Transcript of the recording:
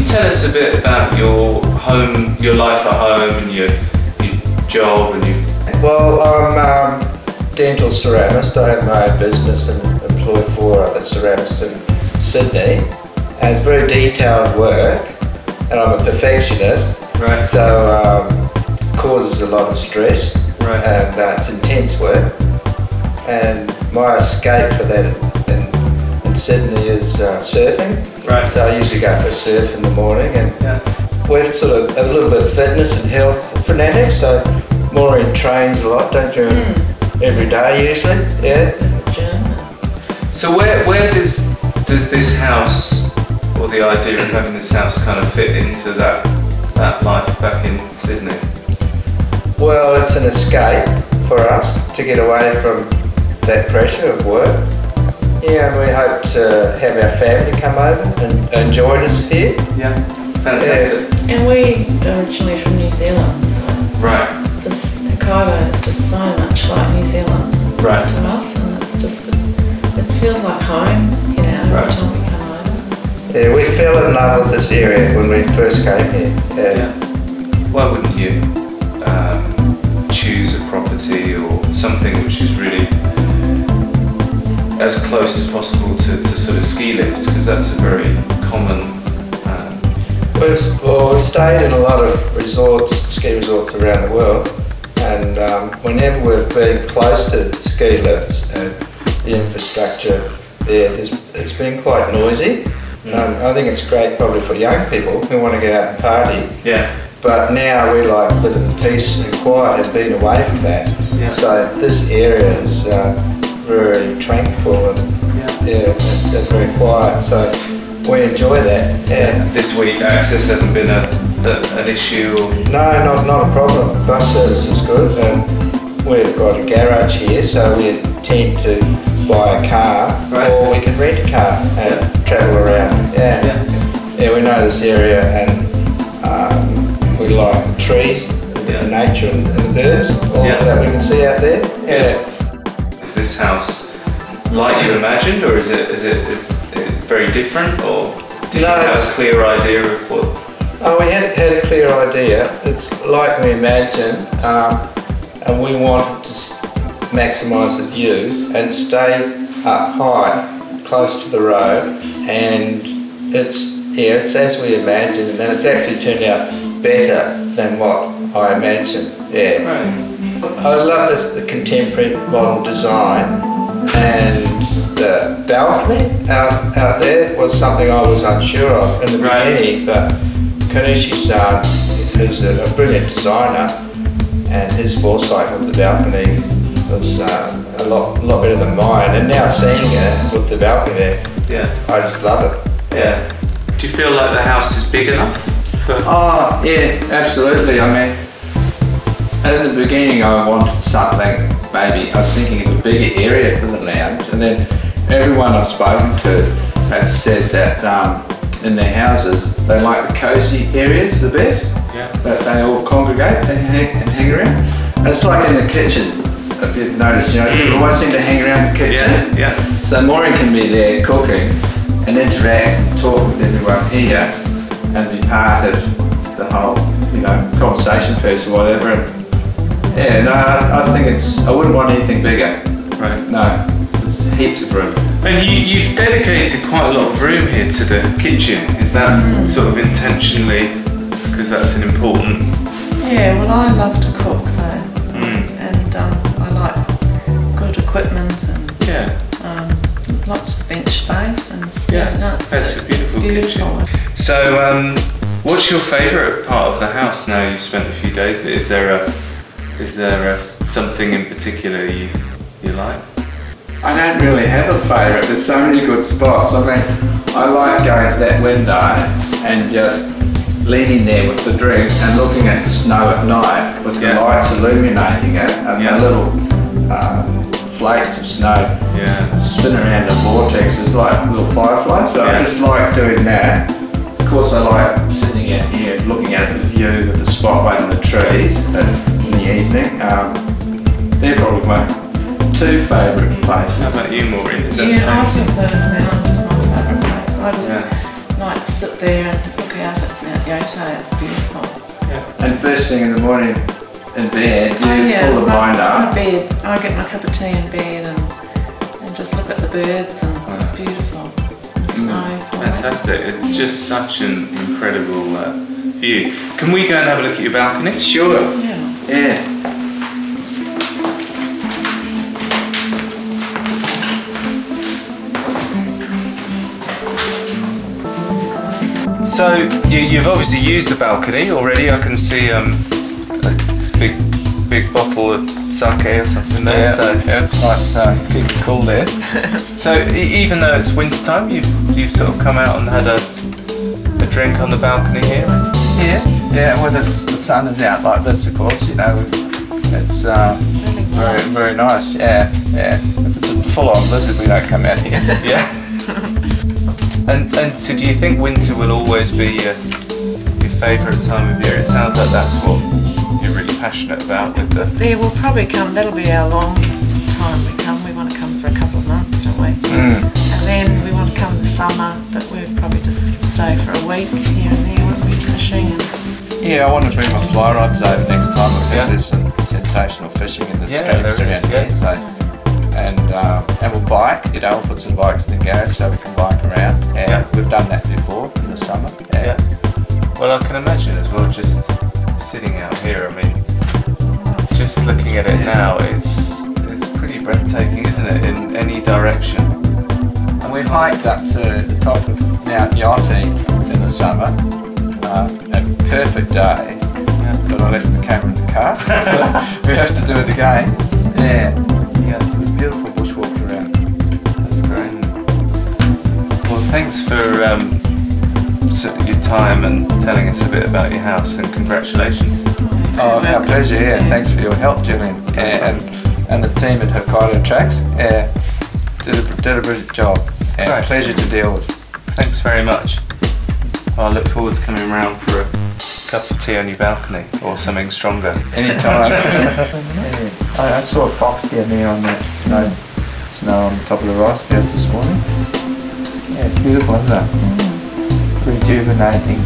tell us a bit about your home, your life at home, and your job, and your... Well, I'm a dental ceramist. I have my own business and employ 4 other ceramists in Sydney. And it's very detailed work, and I'm a perfectionist. Right. So causes a lot of stress. Right. And it's intense work. And my escape for that in Sydney is surfing. Right. So I usually go for a surf in the morning, and we're sort of a little bit fitness and health fanatics. So Maureen trains a lot, don't you? Every day usually. Yeah. So where does this house, or the idea of having this house, kind of fit into that life back in Sydney? Well, it's an escape for us to get away from that pressure of work. Yeah, and we hope to have our family come over and join us here. Yeah, fantastic. Yeah. And we originally from New Zealand, so this Hokkaido is just so much like New Zealand to us, and it's just, it feels like home, you know, every time we come over. Yeah, we fell in love with this area when we first came here. Yeah. Why wouldn't you choose a property or something which is really as close as possible to sort of ski lifts, because that's a very common... We've stayed in a lot of resorts, ski resorts around the world, and whenever we've been close to ski lifts and the infrastructure there, it's been quite noisy. I think it's great probably for young people who want to get out and party. Yeah. But now we like a bit of peace and quiet and being away from that. Yeah. So this area is very tranquil and it's very quiet. So we enjoy that. Yeah. This week access hasn't been an issue? Or... No, not a problem. Bus service is good, and we've got a garage here, so we intend to buy a car, or we can rent a car and travel around. Yeah, we know this area, and we like the trees, the nature, and the birds, all that we can see out there. Yeah. Is this house like you imagined, or is it very different, or did you have a clear idea of what? Oh, we had a clear idea. It's like we imagined, and we wanted to maximise the view and stay up high, close to the road, and it's as we imagined, and it's actually turned out better than what I imagined. Yeah. Right. I love the contemporary modern design, and the balcony out there was something I was unsure of in the beginning, but Kanishi's-san is a brilliant designer, and his foresight with the balcony was a lot better than mine, and now seeing it with the balcony there, I just love it. Yeah. Do you feel like the house is big enough? Oh, yeah, absolutely. I mean, at the beginning I wanted something, maybe I was thinking of a bigger area for the lounge, and then everyone I've spoken to has said that in their houses they like the cosy areas the best, that they all congregate and hang around. And it's like in the kitchen, if you've noticed, you know, people always seem to hang around the kitchen. So Maureen can be there cooking and interact and talk with everyone here and be part of the whole, you know, conversation piece or whatever. And I think I wouldn't want anything bigger. Right. No, there's heaps of room. And you've dedicated quite a lot of room here to the kitchen. Is that sort of intentionally, because that's an important... Yeah, well, I love to cook, so, and I like good equipment and lots of bench space, and that's a beautiful kitchen. So, what's your favourite part of the house now you've spent a few days there? Is there something in particular you like? I don't really have a favourite. There's so many good spots. I mean, I like going to that window and just leaning there with the drink and looking at the snow at night with the lights illuminating it and the little flakes of snow spin around in a vortex. It's like little fireflies. So I just like doing that. Of course, I like sitting out here looking at the view with the spotlight and the trees in the evening. They're probably my 2 favourite places. How about you, Maureen? Is that I think the lounge is my favourite place. I just like to sit there and look coffee out at Mount Yoto. It's beautiful. Yeah. And first thing in the morning in bed, you pull the blind up. In bed, I get my cup of tea in bed and just look at the birds and it's beautiful. The snow. Fantastic. It's just such an incredible view. Can we go and have a look at your balcony? Sure. Yeah. So you've obviously used the balcony already. I can see a big bottle of sake or something there. Yeah, so it's nice, keep it cool there. So even though it's winter time, you've sort of come out and had a drink on the balcony here. Yeah. When the sun is out like this, of course, you know, it's very nice. Yeah. If it's a full-on blizzard, we don't come out here. Yeah. And so do you think winter will always be your favourite time of year? It sounds like that's what you're really passionate about with the... Yeah, we'll probably come, that'll be our long time we come. We want to come for a couple of months, don't we? And then we want to come in the summer, but we'll probably just stay for a week here and there when we're fishing. Yeah, I want to bring my fly rods over next time. I think there's some sensational fishing in the streams around here. So. And we'll bike, you know, we'll put some bikes in the garage so we can bike around. And we've done that before in the summer. Yeah. Well, I can imagine as well, just sitting out here. I mean, just looking at it now, it's pretty breathtaking, isn't it? In any direction. And we hiked up to the top of Mount Yoto in the summer. A perfect day. But I left the camera in the car, so we have to do it again. Yeah. Beautiful bushwalks around. That's great. Well, thanks for your time and telling us a bit about your house, and congratulations. Oh, our pleasure. Yeah, thanks for your help, Julian, and the team at Hokkaido Tracks. Yeah, did a brilliant job. And Right. Pleasure to deal with. Thanks very much. Well, I look forward to coming around for a cup of tea on your balcony or something stronger. Anytime. I saw a fox down there on that snow on the top of the rice fields this morning. Yeah, it's beautiful, isn't it? Rejuvenating.